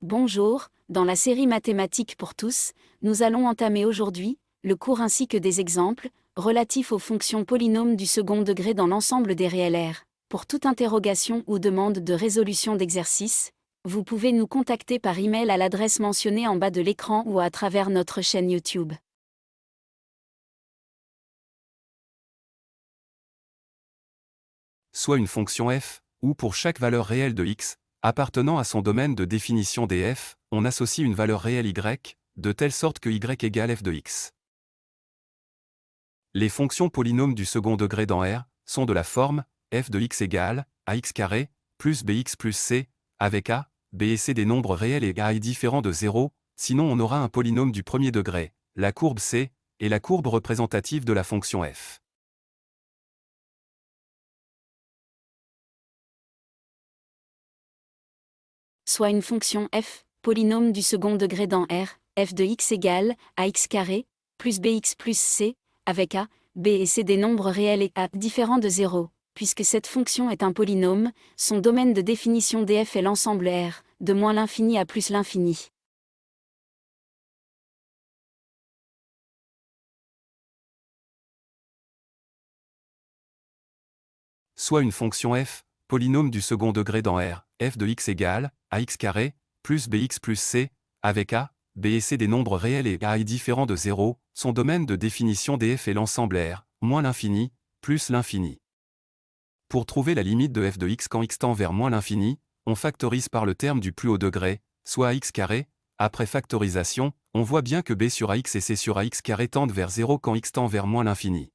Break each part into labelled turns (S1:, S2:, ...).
S1: Bonjour, dans la série Mathématiques pour tous, nous allons entamer aujourd'hui le cours ainsi que des exemples relatifs aux fonctions polynômes du second degré dans l'ensemble des réels R. Pour toute interrogation ou demande de résolution d'exercice, vous pouvez nous contacter par email à l'adresse mentionnée en bas de l'écran ou à travers notre chaîne YouTube.
S2: Soit une fonction f, où pour chaque valeur réelle de x, appartenant à son domaine de définition des f, on associe une valeur réelle y, de telle sorte que y égale f de x. Les fonctions polynômes du second degré dans R sont de la forme f de x égale ax carré plus bx plus c, avec a, b et c des nombres réels et a est différent de 0, sinon on aura un polynôme du premier degré, la courbe c, et la courbe représentative de la fonction f.
S1: Soit une fonction f, polynôme du second degré dans R, f de x égale ax carré plus bx plus c, avec a, b et c des nombres réels et a différents de 0. Puisque cette fonction est un polynôme, son domaine de définition df est l'ensemble R, de moins l'infini à plus l'infini.
S2: Soit une fonction f, polynôme du second degré dans R, f de x égale ax carré plus bx plus c, avec a, b et c des nombres réels et a est différent de 0, son domaine de définition df est l'ensemble R, moins l'infini, plus l'infini. Pour trouver la limite de f de x quand x tend vers moins l'infini, on factorise par le terme du plus haut degré, soit ax carré. Après factorisation, on voit bien que b sur ax et c sur ax carré tendent vers 0 quand x tend vers moins l'infini.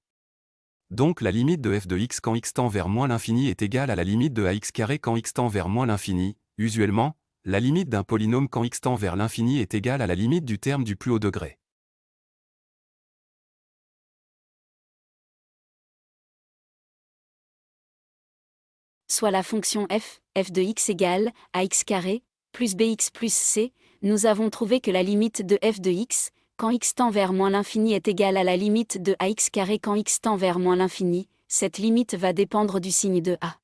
S2: Donc la limite de f de x quand x tend vers moins l'infini est égale à la limite de ax carré quand x tend vers moins l'infini. Usuellement, la limite d'un polynôme quand x tend vers l'infini est égale à la limite du terme du plus haut degré.
S1: Soit la fonction f de x égale ax carré plus bx plus c, nous avons trouvé que la limite de f de x, quand x tend vers moins l'infini est égale à la limite de ax carré quand x tend vers moins l'infini, cette limite va dépendre du signe de a.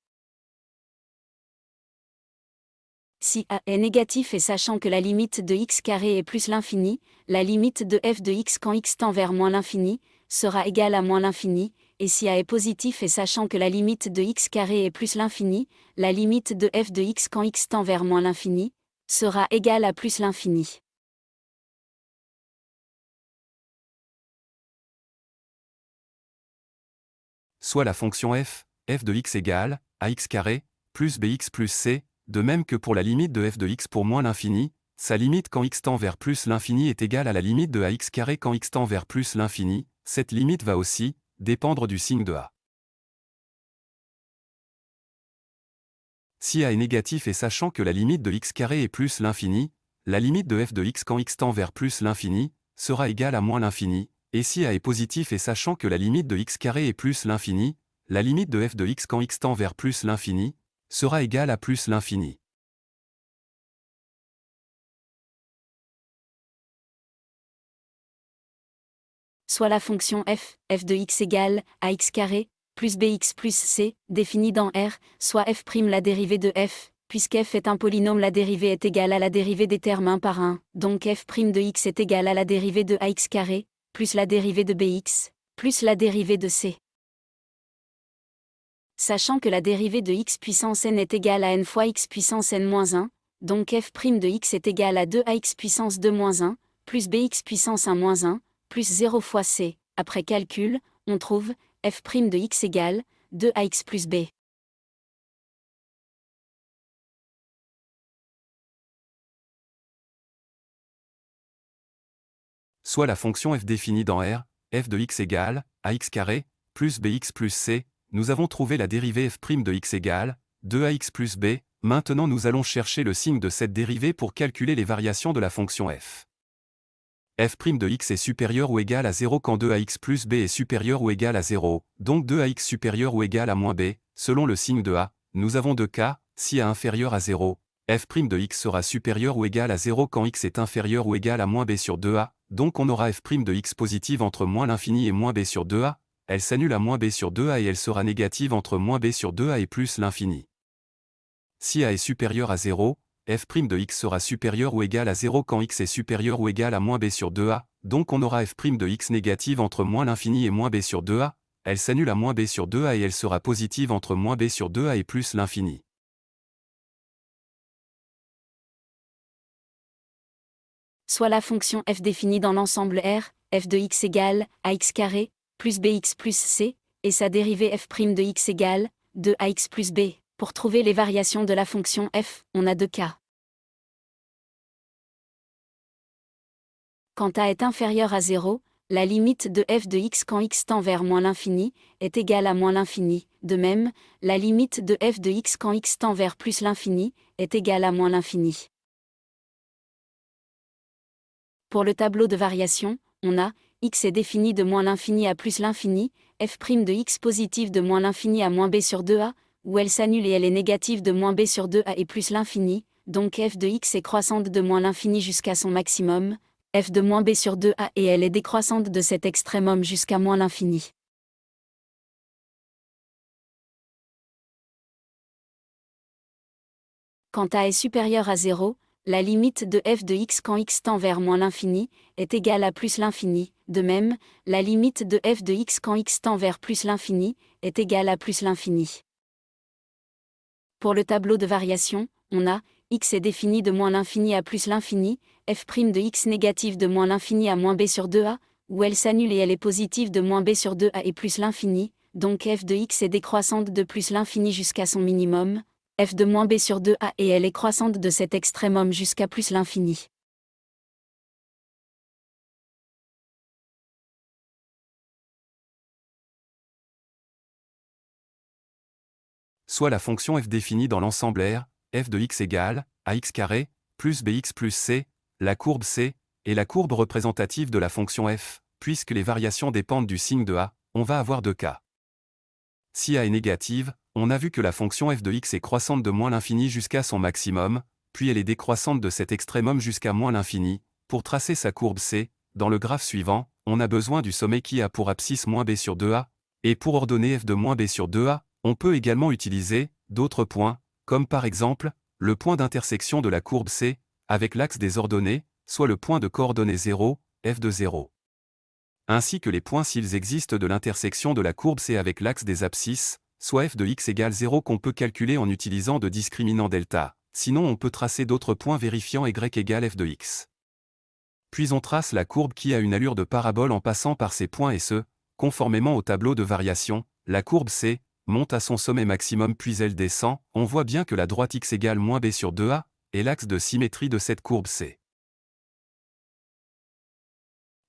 S1: Si a est négatif et sachant que la limite de x carré est plus l'infini, la limite de f de x quand x tend vers moins l'infini sera égale à moins l'infini, et si a est positif et sachant que la limite de x carré est plus l'infini, la limite de f de x quand x tend vers moins l'infini sera égale à plus l'infini.
S2: Soit la fonction f de x égale ax carré plus bx plus c, de même que pour la limite de f de x pour moins l'infini, sa limite quand x tend vers plus l'infini est égale à la limite de ax carré quand x tend vers plus l'infini, cette limite va aussi dépendre du signe de a. Si a est négatif et sachant que la limite de x carré est plus l'infini, la limite de f de x quand x tend vers plus l'infini sera égale à moins l'infini, et si a est positif et sachant que la limite de x carré est plus l'infini, la limite de f de x quand x tend vers plus l'infini sera égale à plus l'infini.
S1: Soit la fonction f de x égale ax carré plus bx plus c, définie dans R, soit f' la dérivée de f, puisque f est un polynôme la dérivée est égale à la dérivée des termes 1 par 1, donc f' de x est égale à la dérivée de ax carré, plus la dérivée de bx, plus la dérivée de c. Sachant que la dérivée de x puissance n est égale à n fois x puissance n-1, donc f' de x est égale à 2ax puissance 2-1, plus bx puissance 1-1, plus 0 fois c. Après calcul, on trouve f' de x égale 2ax plus b.
S2: Soit la fonction f définie dans R, f de x égale ax carré plus bx plus c, nous avons trouvé la dérivée f' de x égale 2ax plus b. Maintenant nous allons chercher le signe de cette dérivée pour calculer les variations de la fonction f. f' de x est supérieur ou égal à 0 quand 2ax plus b est supérieur ou égal à 0, donc 2ax supérieur ou égal à moins b, selon le signe de a, nous avons deux cas, si a inférieur à 0, f' de x sera supérieur ou égal à 0 quand x est inférieur ou égal à moins b sur 2a, donc on aura f' de x positive entre moins l'infini et moins b sur 2a, elle s'annule à moins b sur 2a et elle sera négative entre moins b sur 2a et plus l'infini. Si a est supérieur à 0, f' de x sera supérieur ou égal à 0 quand x est supérieur ou égal à moins b sur 2a, donc on aura f' de x négative entre moins l'infini et moins b sur 2a, elle s'annule à moins b sur 2a et elle sera positive entre moins b sur 2a et plus l'infini.
S1: Soit la fonction f définie dans l'ensemble R, f de x égale ax carré, plus bx plus c, et sa dérivée f' de x égale 2ax plus b. Pour trouver les variations de la fonction f, on a deux cas. Quand a est inférieur à 0, la limite de f de x quand x tend vers moins l'infini est égale à moins l'infini. De même, la limite de f de x quand x tend vers plus l'infini est égale à moins l'infini. Pour le tableau de variation, on a x est défini de moins l'infini à plus l'infini, f' de x positive de moins l'infini à moins b sur 2a, où elle s'annule et elle est négative de moins b sur 2a et plus l'infini, donc f de x est croissante de moins l'infini jusqu'à son maximum, f de moins b sur 2a et elle est décroissante de cet extrémum jusqu'à moins l'infini. Quand a est supérieur à 0, la limite de f de x quand x tend vers moins l'infini est égale à plus l'infini. De même, la limite de f de x quand x tend vers plus l'infini est égale à plus l'infini. Pour le tableau de variation, on a x est défini de moins l'infini à plus l'infini, f' de x négative de moins l'infini à moins b sur 2a, où elle s'annule et elle est positive de moins b sur 2a et plus l'infini, donc f de x est décroissante de plus l'infini jusqu'à son minimum, f de moins b sur 2a et elle est croissante de cet extrémum jusqu'à plus l'infini.
S2: Soit la fonction f définie dans l'ensemble R, f de x égale ax carré, plus bx plus c, la courbe c, est la courbe représentative de la fonction f, puisque les variations dépendent du signe de a, on va avoir deux cas. Si a est négative, on a vu que la fonction f de x est croissante de moins l'infini jusqu'à son maximum, puis elle est décroissante de cet extrémum jusqu'à moins l'infini. Pour tracer sa courbe c, dans le graphe suivant, on a besoin du sommet qui a pour abscisse moins b sur 2a, et pour ordonner f de moins b sur 2a, on peut également utiliser d'autres points, comme par exemple, le point d'intersection de la courbe c, avec l'axe des ordonnées, soit le point de coordonnées 0, f de 0. Ainsi que les points s'ils existent de l'intersection de la courbe c avec l'axe des abscisses, soit f de x égale 0 qu'on peut calculer en utilisant de discriminant delta, sinon on peut tracer d'autres points vérifiant y égale f de x. Puis on trace la courbe qui a une allure de parabole en passant par ces points et ce, conformément au tableau de variation, la courbe c monte à son sommet maximum puis elle descend, on voit bien que la droite x égale moins b sur 2a, est l'axe de symétrie de cette courbe c.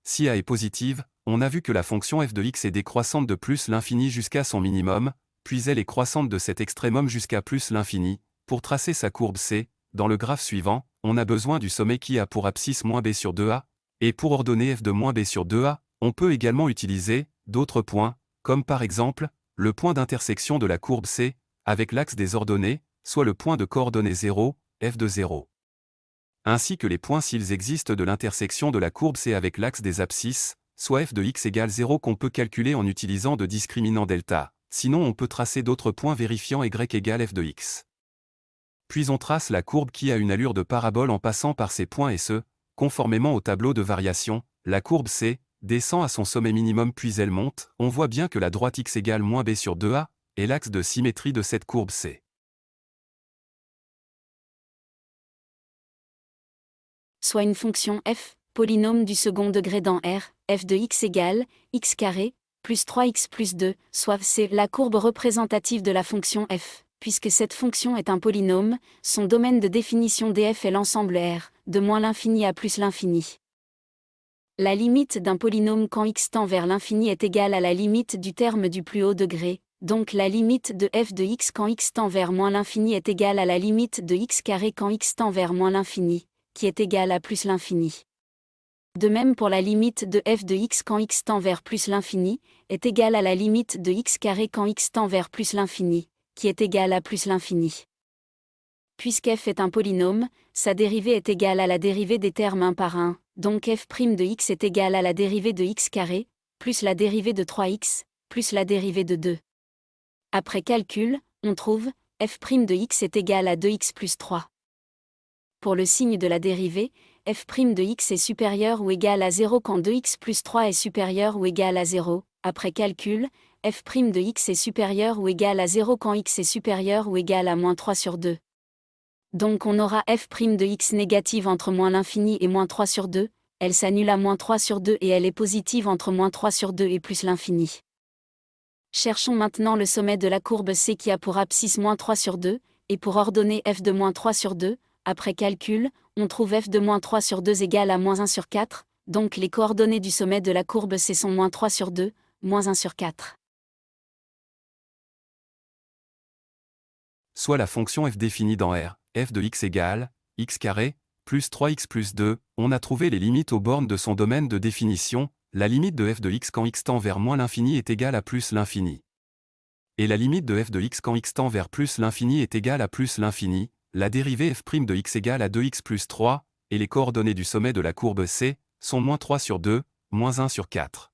S2: Si a est positive, on a vu que la fonction f de x est décroissante de plus l'infini jusqu'à son minimum, puis elle est croissante de cet extrémum jusqu'à plus l'infini. Pour tracer sa courbe c, dans le graphe suivant, on a besoin du sommet qui a pour abscisse moins b sur 2a, et pour ordonner f de moins b sur 2a, on peut également utiliser d'autres points, comme par exemple, le point d'intersection de la courbe c, avec l'axe des ordonnées, soit le point de coordonnées 0, f de 0. Ainsi que les points s'ils existent de l'intersection de la courbe c avec l'axe des abscisses, soit f de x égale 0 qu'on peut calculer en utilisant de discriminant delta, sinon on peut tracer d'autres points vérifiant y égale f de x. Puis on trace la courbe qui a une allure de parabole en passant par ces points et ce, conformément au tableau de variation, la courbe c descend à son sommet minimum puis elle monte, on voit bien que la droite x égale moins b sur 2a, est l'axe de symétrie de cette courbe c.
S1: Soit une fonction f, polynôme du second degré dans R, f de x égale x carré, plus 3x plus 2, soit c'est la courbe représentative de la fonction f. Puisque cette fonction est un polynôme, son domaine de définition df est l'ensemble R, de moins l'infini à plus l'infini. La limite d'un polynôme quand x tend vers l'infini est égale à la limite du terme du plus haut degré, donc la limite de f de x quand x tend vers moins l'infini est égale à la limite de x carré quand x tend vers moins l'infini, qui est égale à plus l'infini. De même pour la limite de f de x quand x tend vers plus l'infini, est égale à la limite de x carré quand x tend vers plus l'infini, qui est égale à plus l'infini. Puisque f est un polynôme, sa dérivée est égale à la dérivée des termes 1 par 1, donc f' de x est égale à la dérivée de x carré, plus la dérivée de 3x, plus la dérivée de 2. Après calcul, on trouve f' de x est égal à 2x plus 3. pour le signe de la dérivée, f' de x est supérieur ou égal à 0 quand 2x plus 3 est supérieur ou égal à 0. Après calcul, f' de x est supérieur ou égal à 0 quand x est supérieur ou égal à moins 3 sur 2. Donc on aura f' de x négative entre moins l'infini et moins 3 sur 2, elle s'annule à moins 3 sur 2 et elle est positive entre moins 3 sur 2 et plus l'infini. Cherchons maintenant le sommet de la courbe C qui a pour abscisse moins 3 sur 2, et pour ordonnée f de moins 3 sur 2, après calcul, on trouve f de moins 3 sur 2 égale à moins 1 sur 4, donc les coordonnées du sommet de la courbe C sont moins 3 sur 2, moins 1 sur 4.
S2: Soit la fonction f définie dans R, f de x égale x carré, plus 3x plus 2, on a trouvé les limites aux bornes de son domaine de définition, la limite de f de x quand x tend vers moins l'infini est égale à plus l'infini. Et la limite de f de x quand x tend vers plus l'infini est égale à plus l'infini, la dérivée f' de x égale à 2x plus 3, et les coordonnées du sommet de la courbe C sont moins 3 sur 2, moins 1 sur 4.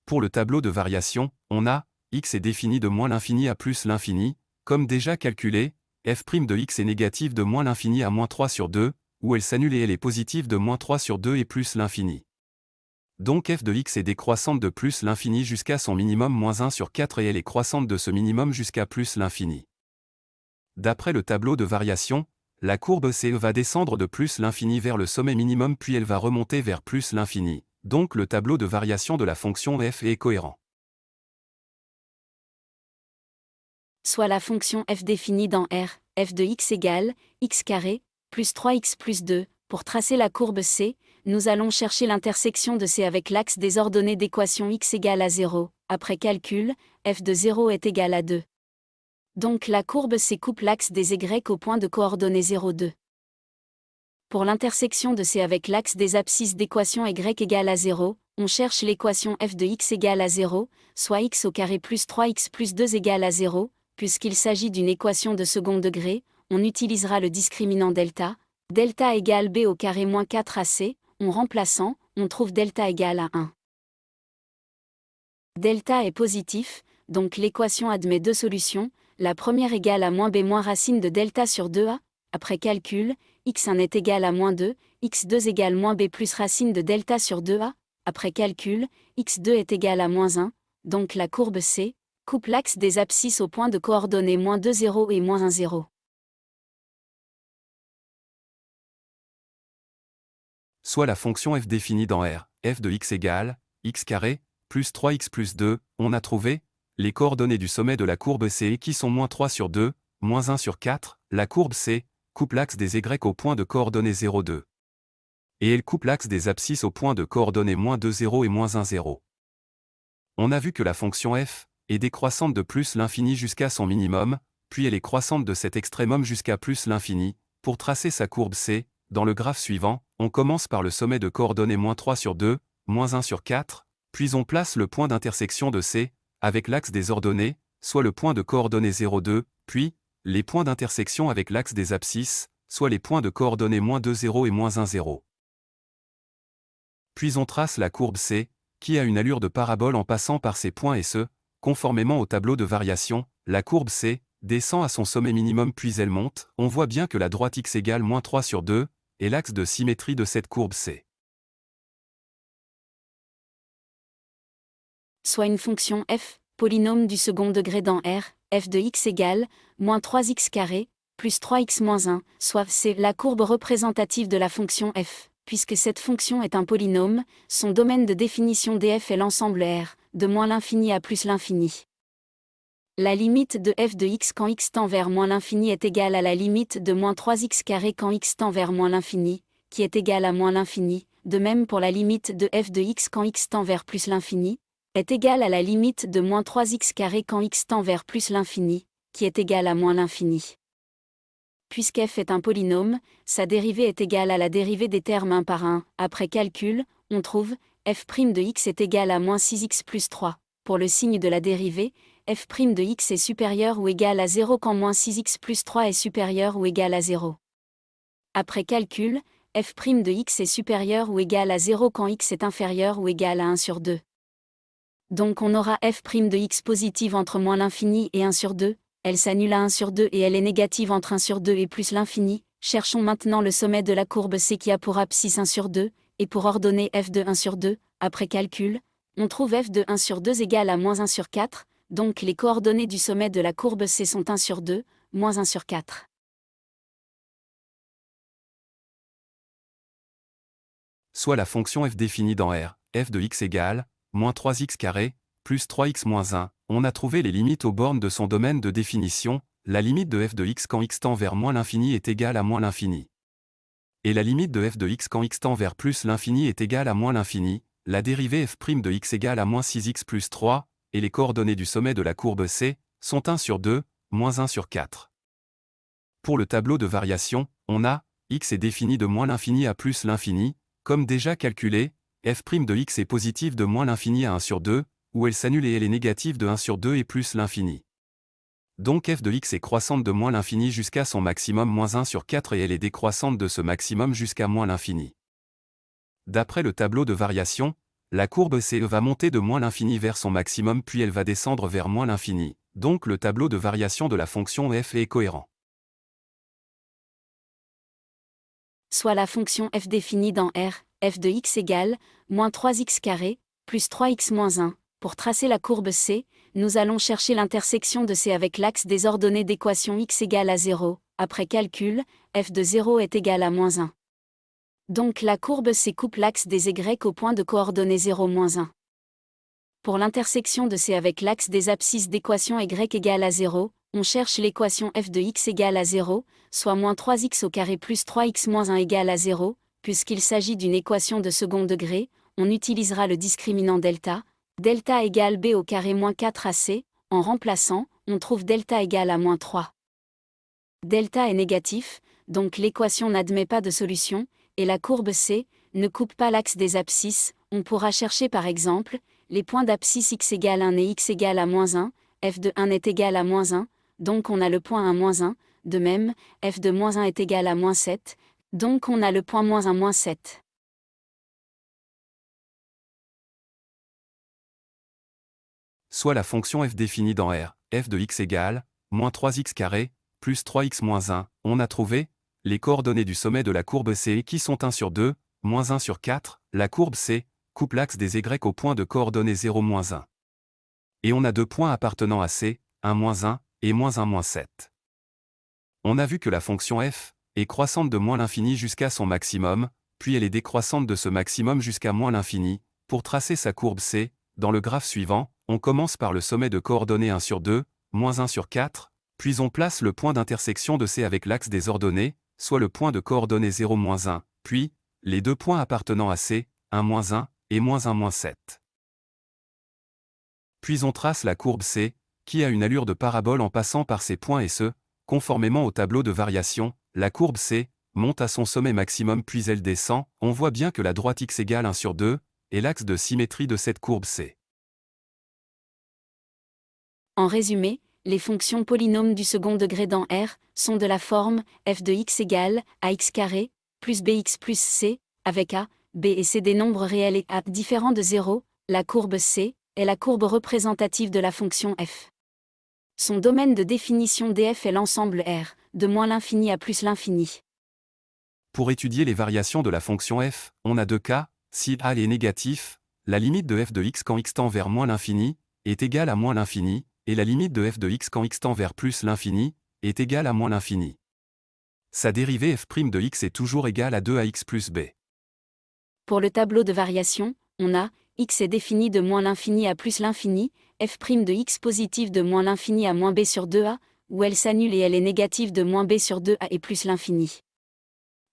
S2: Pour le tableau de variation, on a x est défini de moins l'infini à plus l'infini, comme déjà calculé, f' de x est négative de moins l'infini à moins 3 sur 2, où elle s'annule et elle est positive de moins 3 sur 2 et plus l'infini. Donc f de x est décroissante de plus l'infini jusqu'à son minimum moins 1 sur 4 et elle est croissante de ce minimum jusqu'à plus l'infini. D'après le tableau de variation, la courbe C va descendre de plus l'infini vers le sommet minimum puis elle va remonter vers plus l'infini, donc le tableau de variation de la fonction f est cohérent.
S1: Soit la fonction f définie dans R, f de x égale x carré, plus 3x plus 2, pour tracer la courbe C, nous allons chercher l'intersection de C avec l'axe des ordonnées d'équation x égale à 0, après calcul, f de 0 est égal à 2. Donc la courbe C coupe l'axe des y au point de coordonnées 0, 2. Pour l'intersection de C avec l'axe des abscisses d'équation y égale à 0, on cherche l'équation f de x égale à 0, soit x au carré plus 3x plus 2 égale à 0, puisqu'il s'agit d'une équation de second degré, on utilisera le discriminant delta. Delta égale b au carré moins 4ac, en remplaçant, on trouve delta égale à 1. Delta est positif, donc l'équation admet deux solutions, la première égale à moins b moins racine de delta sur 2a, après calcul, x1 est égal à moins 2, x2 égale moins b plus racine de delta sur 2a, après calcul, x2 est égal à moins 1, donc la courbe C coupe l'axe des abscisses au point de coordonnées moins 2, 0 et moins 1, 0.
S2: Soit la fonction f définie dans R, f de x égale x carré, plus 3x plus 2, on a trouvé les coordonnées du sommet de la courbe C qui sont moins 3 sur 2, moins 1 sur 4, la courbe C coupe l'axe des y au point de coordonnées 0, 2. Et elle coupe l'axe des abscisses au point de coordonnées moins 2, 0 et moins 1, 0. On a vu que la fonction f est décroissante de plus l'infini jusqu'à son minimum, puis elle est croissante de cet extrémum jusqu'à plus l'infini. Pour tracer sa courbe C, dans le graphe suivant, on commence par le sommet de coordonnées moins 3 sur 2, moins 1 sur 4, puis on place le point d'intersection de C, avec l'axe des ordonnées, soit le point de coordonnées 0, 2, puis les points d'intersection avec l'axe des abscisses, soit les points de coordonnées moins 2, 0 et moins 1, 0. Puis on trace la courbe C, qui a une allure de parabole en passant par ces points et ce, conformément au tableau de variation, la courbe C descend à son sommet minimum puis elle monte, on voit bien que la droite x égale moins 3 sur 2, est l'axe de symétrie de cette courbe C.
S1: Soit une fonction f, polynôme du second degré dans R, f de x égale moins 3x carré, plus 3x moins 1, soit c'est la courbe représentative de la fonction f. Puisque cette fonction est un polynôme, son domaine de définition df est l'ensemble R, de moins l'infini à plus l'infini. La limite de f de x quand x tend vers moins l'infini est égale à la limite de moins 3x carré quand x tend vers moins l'infini, qui est égale à moins l'infini, de même pour la limite de f de x quand x tend vers plus l'infini, est égale à la limite de moins 3x carré quand x tend vers plus l'infini, qui est égale à moins l'infini. Puisque f est un polynôme, sa dérivée est égale à la dérivée des termes 1 par 1. Après calcul, on trouve f' de x est égal à moins 6x plus 3. Pour le signe de la dérivée, f' de x est supérieur ou égal à 0 quand moins 6x plus 3 est supérieur ou égal à 0. Après calcul, f' de x est supérieur ou égal à 0 quand x est inférieur ou égal à 1 sur 2. Donc on aura f' de x positive entre moins l'infini et 1 sur 2, elle s'annule à 1 sur 2 et elle est négative entre 1 sur 2 et plus l'infini. Cherchons maintenant le sommet de la courbe C qui a pour abscisse 1 sur 2, et pour ordonnée f de 1 sur 2, après calcul, on trouve f de 1 sur 2 égale à moins 1 sur 4, donc les coordonnées du sommet de la courbe C sont 1 sur 2, moins 1 sur 4.
S2: Soit la fonction f définie dans R, f de x égale, moins 3x carré, plus 3x moins 1, on a trouvé les limites aux bornes de son domaine de définition, la limite de f de x quand x tend vers moins l'infini est égale à moins l'infini. Et la limite de f de x quand x tend vers plus l'infini est égale à moins l'infini, la dérivée f' de x égale à moins 6x plus 3, et les coordonnées du sommet de la courbe C, sont 1 sur 2, moins 1 sur 4. Pour le tableau de variation, on a, x est défini de moins l'infini à plus l'infini, comme déjà calculé, f' de x est positive de moins l'infini à 1 sur 2, où elle s'annule et elle est négative de 1 sur 2 et plus l'infini. Donc f de x est croissante de moins l'infini jusqu'à son maximum moins 1 sur 4 et elle est décroissante de ce maximum jusqu'à moins l'infini. D'après le tableau de variation, la courbe C va monter de moins l'infini vers son maximum puis elle va descendre vers moins l'infini, donc le tableau de variation de la fonction f est cohérent.
S1: Soit la fonction f définie dans R, f de x égale, moins 3x carré, plus 3x moins 1. Pour tracer la courbe C, nous allons chercher l'intersection de C avec l'axe des ordonnées d'équation x égale à 0. Après calcul, f de 0 est égal à moins 1. Donc la courbe C coupe l'axe des y au point de coordonnées 0, moins 1. Pour l'intersection de C avec l'axe des abscisses d'équation y égale à 0, on cherche l'équation f de x égale à 0, soit moins 3x au carré plus 3x moins 1 égale à 0, puisqu'il s'agit d'une équation de second degré, on utilisera le discriminant delta. Delta égale b au carré moins 4ac, en remplaçant, on trouve delta égale à moins 3. Delta est négatif, donc l'équation n'admet pas de solution, et la courbe C ne coupe pas l'axe des abscisses. On pourra chercher par exemple, les points d'abscisse x égale 1 et x égale à moins 1, f de 1 est égal à moins 1, donc on a le point 1 moins 1, de même, f de moins 1 est égal à moins 7, donc on a le point moins 1 moins 7.
S2: Soit la fonction f définie dans R, f de x égale, moins 3x carré, plus 3x moins 1, on a trouvé, les coordonnées du sommet de la courbe C qui sont 1 sur 2, moins 1 sur 4, la courbe C coupe l'axe des y au point de coordonnées 0, moins 1. Et on a deux points appartenant à C, 1 moins 1, et moins 1 moins 7. On a vu que la fonction f est croissante de moins l'infini jusqu'à son maximum, puis elle est décroissante de ce maximum jusqu'à moins l'infini. Pour tracer sa courbe C, dans le graphe suivant, on commence par le sommet de coordonnées 1 sur 2, moins 1 sur 4, puis on place le point d'intersection de C avec l'axe des ordonnées, soit le point de coordonnées 0, moins 1, puis les deux points appartenant à C, 1 moins 1, et moins 1 moins 7. Puis on trace la courbe C, qui a une allure de parabole en passant par ces points et ce, conformément au tableau de variation, la courbe C monte à son sommet maximum puis elle descend, on voit bien que la droite x égale 1 sur 2, est l'axe de symétrie de cette courbe C.
S1: En résumé, les fonctions polynômes du second degré dans R sont de la forme f de x égale ax carré, plus bx plus c, avec a, b et c des nombres réels et a différents de 0, la courbe C est la courbe représentative de la fonction f. Son domaine de définition df est l'ensemble R, de moins l'infini à plus l'infini.
S2: Pour étudier les variations de la fonction f, on a deux cas, si a est négatif, la limite de f de x quand x tend vers moins l'infini, est égale à moins l'infini, et la limite de f de x quand x tend vers plus l'infini, est égale à moins l'infini. Sa dérivée f' de x est toujours égale à 2ax plus b.
S1: Pour le tableau de variation, on a x est défini de moins l'infini à plus l'infini, f' de x positive de moins l'infini à moins b sur 2a, où elle s'annule et elle est négative de moins b sur 2a et plus l'infini.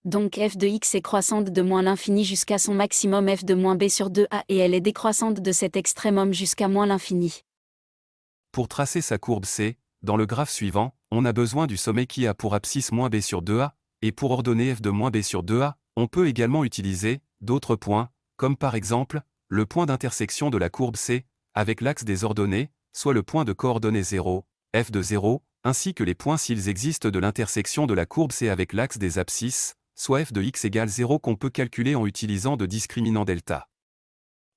S1: Donc f de x est croissante de moins l'infini jusqu'à son maximum f de moins b sur 2a et elle est décroissante de cet extrémum jusqu'à moins l'infini.
S2: Pour tracer sa courbe C, dans le graphe suivant, on a besoin du sommet qui a pour abscisse moins b sur 2a, et pour ordonner f de moins b sur 2a, on peut également utiliser d'autres points, comme par exemple, le point d'intersection de la courbe C, avec l'axe des ordonnées, soit le point de coordonnées 0, f de 0, ainsi que les points s'ils existent de l'intersection de la courbe C avec l'axe des abscisses, soit f de x égale 0 qu'on peut calculer en utilisant de discriminant delta.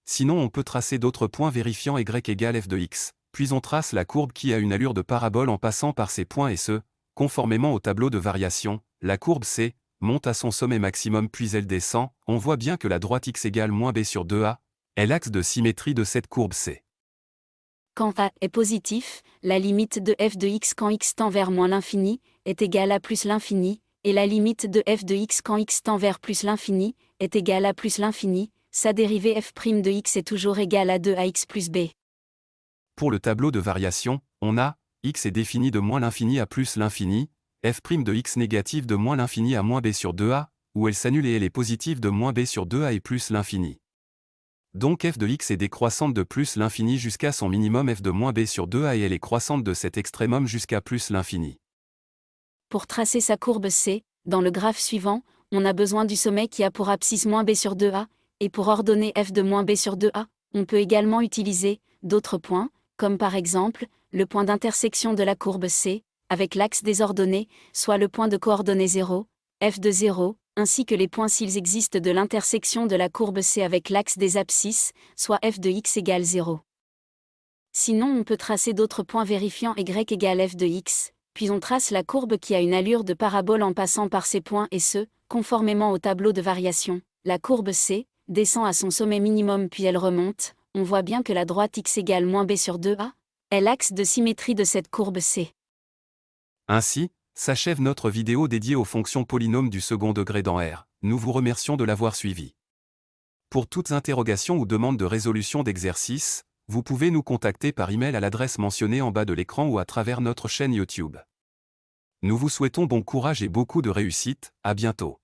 S2: Sinon on peut tracer d'autres points vérifiant y égale f de x, puis on trace la courbe qui a une allure de parabole en passant par ces points et ce, conformément au tableau de variation, la courbe C monte à son sommet maximum puis elle descend, on voit bien que la droite x égale moins b sur 2a est l'axe de symétrie de cette courbe C.
S1: Quand a est positif, la limite de f de x quand x tend vers moins l'infini est égale à plus l'infini, et la limite de f de x quand x tend vers plus l'infini est égale à plus l'infini, sa dérivée f' de x est toujours égale à 2ax plus b.
S2: Pour le tableau de variation, on a x est défini de moins l'infini à plus l'infini, f' de x négative de moins l'infini à moins b sur 2a, où elle s'annule et elle est positive de moins b sur 2a et plus l'infini. Donc f de x est décroissante de plus l'infini jusqu'à son minimum f de moins b sur 2a et elle est croissante de cet extrémum jusqu'à plus l'infini.
S1: Pour tracer sa courbe C, dans le graphe suivant, on a besoin du sommet qui a pour abscisse moins b sur 2a, et pour ordonner f de moins b sur 2a, on peut également utiliser d'autres points, comme par exemple, le point d'intersection de la courbe C, avec l'axe des ordonnées, soit le point de coordonnées 0, f de 0, ainsi que les points s'ils existent de l'intersection de la courbe C avec l'axe des abscisses, soit f de x égale 0. Sinon on peut tracer d'autres points vérifiant y égale f de x, puis on trace la courbe qui a une allure de parabole en passant par ces points et ce, conformément au tableau de variation. La courbe C descend à son sommet minimum puis elle remonte, on voit bien que la droite x égale moins b sur 2a est l'axe de symétrie de cette courbe C.
S2: Ainsi, s'achève notre vidéo dédiée aux fonctions polynômes du second degré dans R. Nous vous remercions de l'avoir suivi. Pour toutes interrogations ou demandes de résolution d'exercices, vous pouvez nous contacter par email à l'adresse mentionnée en bas de l'écran ou à travers notre chaîne YouTube. Nous vous souhaitons bon courage et beaucoup de réussite, à bientôt.